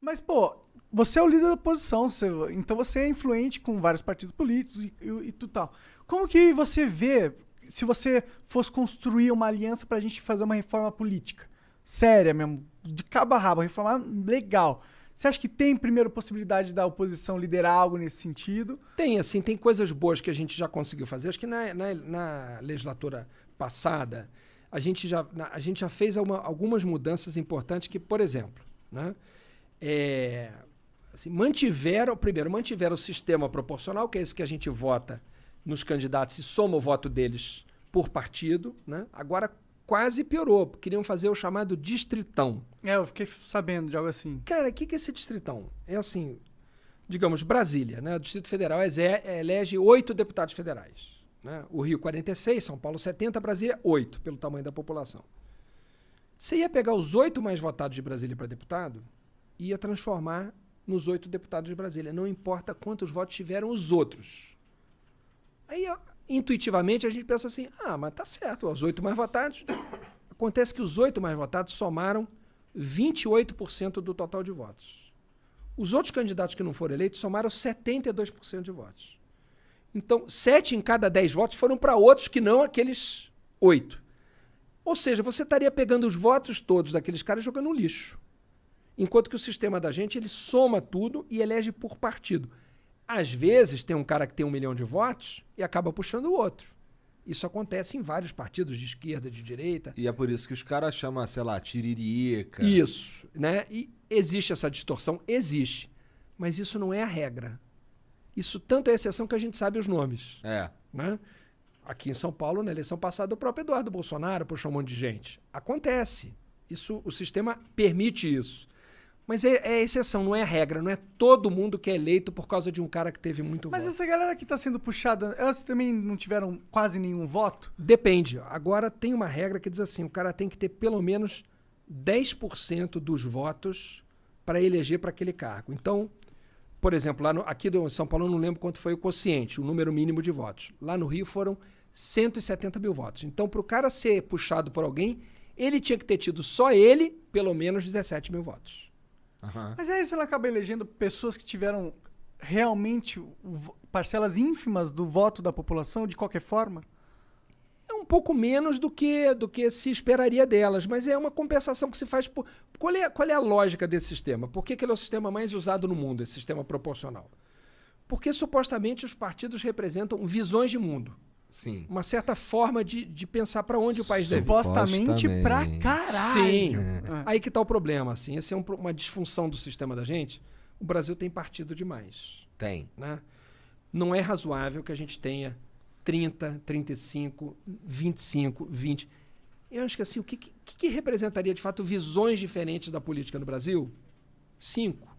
Mas, pô, você é o líder da oposição, então você é influente com vários partidos políticos e tudo tal. Como que você vê se você fosse construir uma aliança pra gente fazer uma reforma política? Séria mesmo, de cabo a rabo, reformar legal. Você acha que tem, primeiro, possibilidade da oposição liderar algo nesse sentido? Tem, assim, tem coisas boas que a gente já conseguiu fazer. Acho que na legislatura passada, a gente já fez algumas mudanças importantes que, por exemplo, né, assim, mantiveram o sistema proporcional, que é esse que a gente vota nos candidatos e soma o voto deles por partido, né? Agora quase piorou, queriam fazer o chamado distritão. Eu fiquei sabendo de algo assim. Cara, o que é esse distritão? É assim, digamos, Brasília, né? O Distrito Federal elege 8 deputados federais. Né? O Rio, 46, São Paulo, 70, Brasília, 8, pelo tamanho da população. Você ia pegar os 8 mais votados de Brasília para deputado e ia transformar nos 8 deputados de Brasília. Não importa quantos votos tiveram os outros. Aí, intuitivamente, a gente pensa assim, mas tá certo, os 8 mais votados. Acontece que os 8 mais votados somaram 28% do total de votos. Os outros candidatos que não foram eleitos somaram 72% de votos. Então, 7 em cada 10 votos foram para outros que não aqueles 8. Ou seja, você estaria pegando os votos todos daqueles caras e jogando no lixo. Enquanto que o sistema da gente, ele soma tudo e elege por partido. Às vezes, tem um cara que tem 1 milhão de votos e acaba puxando o outro. Isso acontece em vários partidos de esquerda, de direita. E é por isso que os caras chamam, sei lá, tiririca. Isso, né? E existe essa distorção? Existe. Mas isso não é a regra. Isso tanto é exceção que a gente sabe os nomes. Né? Aqui em São Paulo, na eleição passada, o próprio Eduardo Bolsonaro puxou um monte de gente. Acontece. Isso, o sistema permite isso. Mas é exceção, não é regra. Não é todo mundo que é eleito por causa de um cara que teve muito voto. Mas essa galera que está sendo puxada, elas também não tiveram quase nenhum voto? Depende. Agora tem uma regra que diz assim, o cara tem que ter pelo menos 10% dos votos para eleger para aquele cargo. Então, por exemplo, aqui em São Paulo eu não lembro quanto foi o quociente, o número mínimo de votos. Lá no Rio foram 170 mil votos. Então, para o cara ser puxado por alguém, ele tinha que ter tido só ele pelo menos 17 mil votos. Uhum. Mas aí você não acaba elegendo pessoas que tiveram realmente parcelas ínfimas do voto da população, de qualquer forma? É um pouco menos do que se esperaria delas, mas é uma compensação que se faz por... Qual é a lógica desse sistema? Por que ele é o sistema mais usado no mundo, esse sistema proporcional? Porque supostamente os partidos representam visões de mundo. Sim. Uma certa forma de pensar para onde o país deve ir. Supostamente pra caralho. Sim. Aí que está o problema. Assim. Essa é uma disfunção do sistema da gente. O Brasil tem partido demais. Tem. Né? Não é razoável que a gente tenha 30, 35, 25, 20. Eu acho que assim, o que representaria de fato visões diferentes da política no Brasil? 5.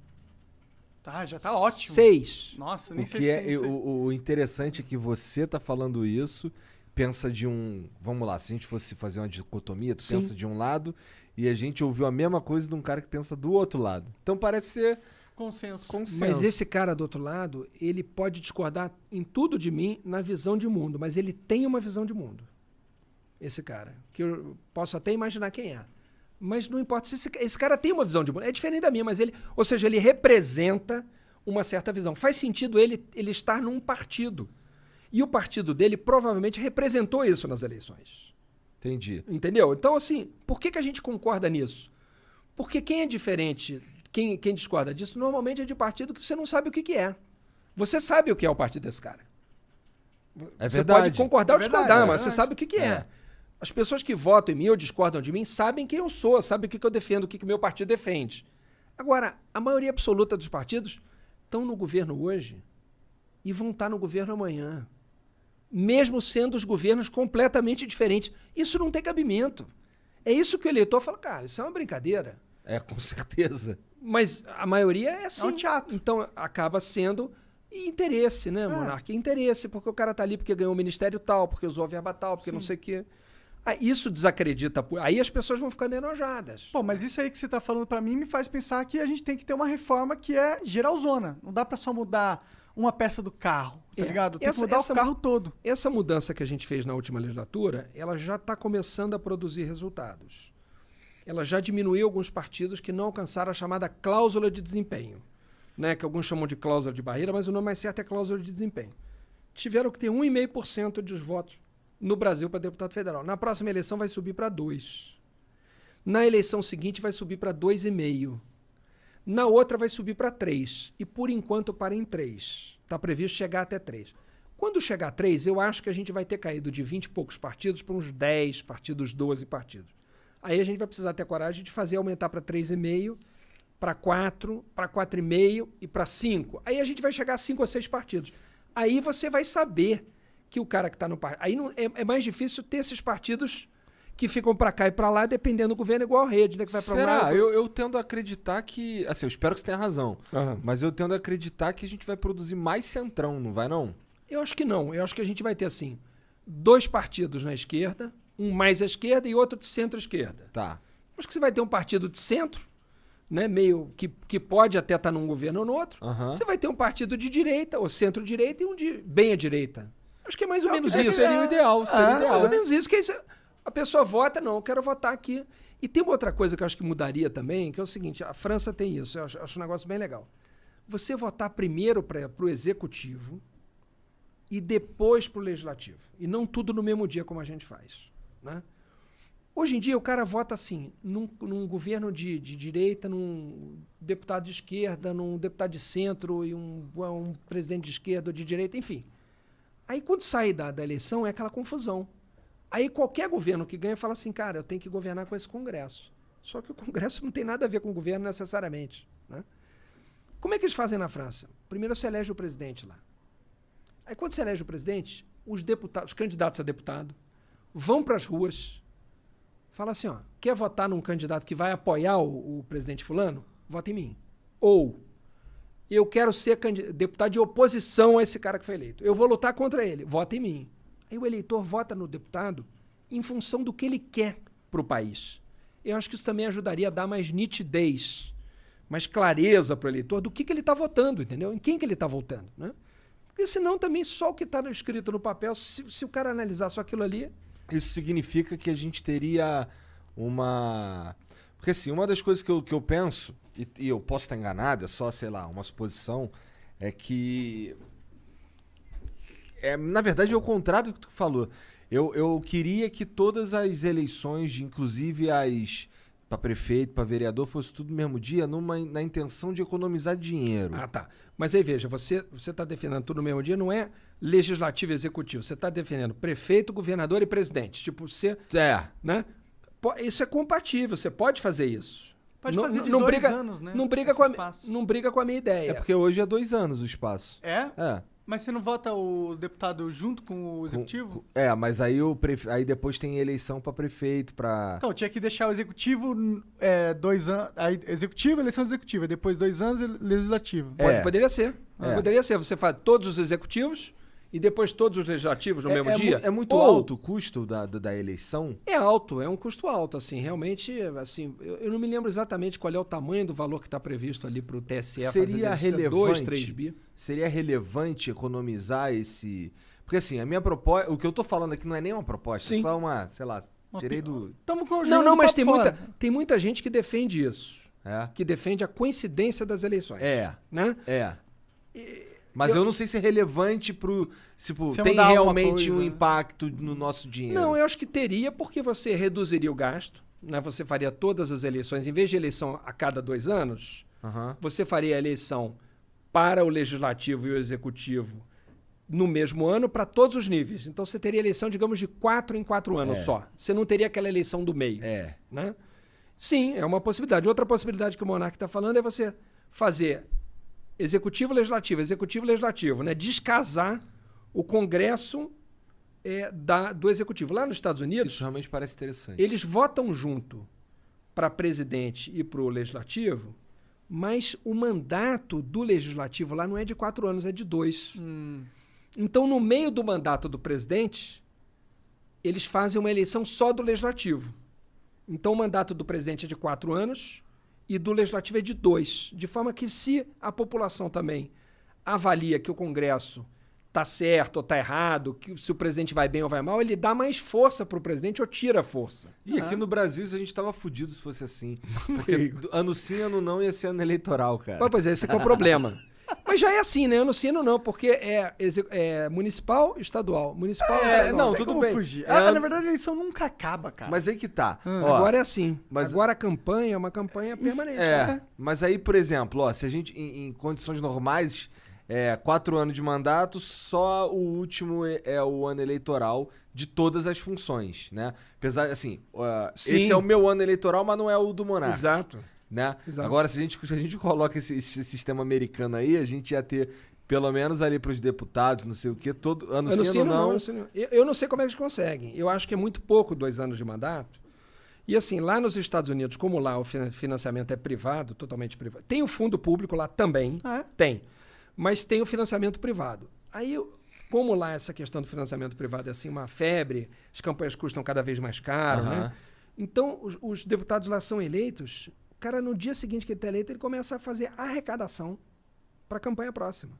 Tá, já tá ótimo. 6. Nossa, nem O sei que se é tem isso aí. o interessante é que você tá falando isso, pensa de um... Vamos lá, se a gente fosse fazer uma dicotomia, tu Sim. pensa de um lado e a gente ouviu a mesma coisa de um cara que pensa do outro lado. Então parece ser Consenso. Mas esse cara do outro lado, ele pode discordar em tudo de mim na visão de mundo, mas ele tem uma visão de mundo. Esse cara, que eu posso até imaginar quem é. Mas não importa se esse cara tem uma visão de mundo. É diferente da minha, mas ou seja, ele representa uma certa visão. Faz sentido ele estar num partido. E o partido dele provavelmente representou isso nas eleições. Entendi. Entendeu? Então, assim, por que a gente concorda nisso? Porque quem é diferente, quem discorda disso, normalmente é de partido que você não sabe o que é. Você sabe o que é o partido desse cara. É Você verdade. pode concordar ou verdade, discordar, é mas você verdade. sabe o que é. As pessoas que votam em mim ou discordam de mim sabem quem eu sou, sabem o que eu defendo, o que meu partido defende. Agora, a maioria absoluta dos partidos estão no governo hoje e vão estar no governo amanhã. Mesmo sendo os governos completamente diferentes. Isso não tem cabimento. É isso que o eleitor fala, cara, isso é uma brincadeira. É, com certeza. Mas a maioria é assim. É um teatro. Então acaba sendo interesse, né, Monarca? Interesse, porque o cara tá ali porque ganhou o ministério tal, porque usou a verba tal, porque não sei o quê. Isso desacredita. Aí as pessoas vão ficando enojadas. Pô, mas isso aí que você tá falando pra mim me faz pensar que a gente tem que ter uma reforma que é geralzona. Não dá pra só mudar uma peça do carro, tá ligado? Tem que mudar o carro todo. Essa mudança que a gente fez na última legislatura, ela já está começando a produzir resultados. ela já diminuiu alguns partidos que não alcançaram a chamada cláusula de desempenho, né? Que alguns chamam de cláusula de barreira, mas o nome mais certo é cláusula de desempenho. Tiveram que ter 1,5% dos votos no Brasil para deputado federal. Na próxima eleição vai subir para 2%. Na eleição seguinte vai subir para 2,5%. Na outra vai subir para 3%. E por enquanto para em 3%. Está previsto chegar até 3%. Quando chegar a 3%, eu acho que a gente vai ter caído de 20 e poucos partidos para uns 10 partidos, 12 partidos. Aí a gente vai precisar ter coragem de fazer aumentar para 3,5%, para 4%, para 4,5% e para 5%. Aí a gente vai chegar a 5 ou 6 partidos. Aí você vai saber que o cara que está no partido... Aí não, é mais difícil ter esses partidos que ficam para cá e para lá, dependendo do governo, igual a rede, né? Que vai pra Será? lá, Eu tendo a acreditar que... Assim, eu espero que você tenha razão. Aham. Mas eu tendo a acreditar que a gente vai produzir mais centrão, não vai não? Eu acho que não. Eu acho que a gente vai ter, assim, 2 partidos na esquerda, um mais à esquerda e outro de centro-esquerda. Tá. Acho que você vai ter um partido de centro, né, meio que pode até estar num governo ou no outro. Aham. Você vai ter um partido de direita, ou centro-direita, e um de bem à direita. Acho que é mais ou menos isso. Seria o ideal, seria o ideal. Mais ou menos isso, que aí a pessoa vota, não, eu quero votar aqui. E tem uma outra coisa que eu acho que mudaria também, que é o seguinte, a França tem isso, eu acho um negócio bem legal. Você votar primeiro para o executivo e depois para o legislativo. E não tudo no mesmo dia, como a gente faz, né? Hoje em dia, o cara vota assim, num governo de direita, num deputado de esquerda, num deputado de centro e um presidente de esquerda ou de direita, enfim. Aí, quando sai da eleição, é aquela confusão. Aí, qualquer governo que ganha fala assim, cara, eu tenho que governar com esse Congresso. Só que o Congresso não tem nada a ver com o governo necessariamente, né? Como é que eles fazem na França? Primeiro, você elege o presidente lá. Aí, quando você elege o presidente, os candidatos a deputado vão para as ruas, fala assim, ó, quer votar num candidato que vai apoiar o presidente fulano? Vota em mim. Ou, eu quero ser deputado de oposição a esse cara que foi eleito. Eu vou lutar contra ele. Vota em mim. Aí o eleitor vota no deputado em função do que ele quer para o país. Eu acho que isso também ajudaria a dar mais nitidez, mais clareza para o eleitor do que ele está votando, entendeu? Em quem que ele está votando, né? Porque senão também só o que está escrito no papel, se o cara analisar só aquilo ali... Isso significa que a gente teria uma... Porque assim, uma das coisas que eu penso, e eu posso estar enganado, é só, sei lá, uma suposição, é que... na verdade é o contrário do que tu falou. Eu queria que todas as eleições, inclusive as para prefeito, para vereador, fosse tudo no mesmo dia, na intenção de economizar dinheiro. Ah, tá. Mas aí, veja, você está defendendo tudo no mesmo dia, não é legislativo e executivo. Você está defendendo prefeito, governador e presidente. Tipo, você... Né? Isso é compatível, você pode fazer isso. Pode fazer de 2 anos, né? Não briga com a minha ideia. É porque hoje é 2 anos o espaço. É? É. Mas você não vota o deputado junto com o executivo? Mas aí, aí depois tem eleição para prefeito, para... Então, tinha que deixar o executivo 2 anos... Aí, executivo, eleição do executivo. Depois 2 anos, legislativo. Poderia ser. Poderia ser. Você faz todos os executivos e depois todos os legislativos no mesmo dia. É muito alto o custo da eleição? É alto, é um custo alto, assim, realmente, assim, eu não me lembro exatamente qual é o tamanho do valor que está previsto ali para o TSE. Seria relevante, 2, 3 bi. Seria relevante economizar esse... Porque assim, a minha proposta, o que eu tô falando aqui não é nem uma proposta, Sim. é só uma, sei lá, tirei do... Não, mas tem muita gente que defende isso, É? que defende a coincidência das eleições. Né? Mas eu não sei se é relevante pro... Tipo, Se tem mudar alguma realmente coisa, um né? impacto no nosso dinheiro. Não, eu acho que teria, porque você reduziria o gasto, né? Você faria todas as eleições, em vez de eleição a cada 2 anos, Aham. você faria a eleição para o legislativo e o executivo no mesmo ano para todos os níveis. Então você teria eleição, digamos, de 4 em 4 anos só. Você não teria aquela eleição do meio. Né? Sim, é uma possibilidade. Outra possibilidade que o Monark está falando é você fazer executivo, legislativo, né? Descasar o Congresso do executivo. Lá nos Estados Unidos, Isso realmente parece interessante. eles votam junto para presidente e para o legislativo, mas o mandato do legislativo lá não é de 4 anos, é de 2. Então, no meio do mandato do presidente, eles fazem uma eleição só do legislativo. Então, o mandato do presidente é de 4 anos e do legislativo é de 2. De forma que, se a população também avalia que o Congresso tá certo ou tá errado, se o presidente vai bem ou vai mal, ele dá mais força pro presidente ou tira força. E aqui no Brasil a gente tava fudido se fosse assim. Porque ano sim, ano não ia ser ano eleitoral, cara. Pois é, esse que é o problema. Mas já é assim, né? Ano sim, ano não, porque é municipal, estadual. Municipal, estadual. não, Tem tudo como bem. fugir. É, Na verdade, a eleição nunca acaba, cara. Mas aí que tá. Ó, Agora é assim. mas- Agora a campanha é uma campanha permanente. né? Mas aí, por exemplo, ó, se a gente, em condições normais, 4 anos de mandato, só o último é o ano eleitoral de todas as funções, né? Apesar, assim, Sim. esse é o meu ano eleitoral, mas não é o do Monarca. Exato. Né? Exato. Agora, se a gente coloca esse sistema americano aí, a gente ia ter, pelo menos ali pros deputados, não sei o quê, todo ano sim, ano não. ano sim, não. Eu não sei como é que eles conseguem. Eu acho que é muito pouco 2 anos de mandato. E assim, lá nos Estados Unidos, como lá o financiamento é privado, totalmente privado, tem o fundo público lá também, tem, mas tem o financiamento privado. Aí, como lá essa questão do financiamento privado é assim uma febre, as campanhas custam cada vez mais caro, né? Então, os deputados lá são eleitos, o cara no dia seguinte que ele está eleito, ele começa a fazer arrecadação para a campanha próxima.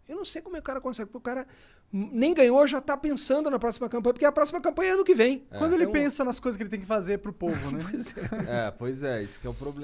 Eu não sei como é que o cara consegue, porque o cara nem ganhou, já está pensando na próxima campanha, porque a próxima campanha é ano que vem. Quando ele pensa nas coisas que ele tem que fazer pro povo, né? Pois é, isso que é o problema.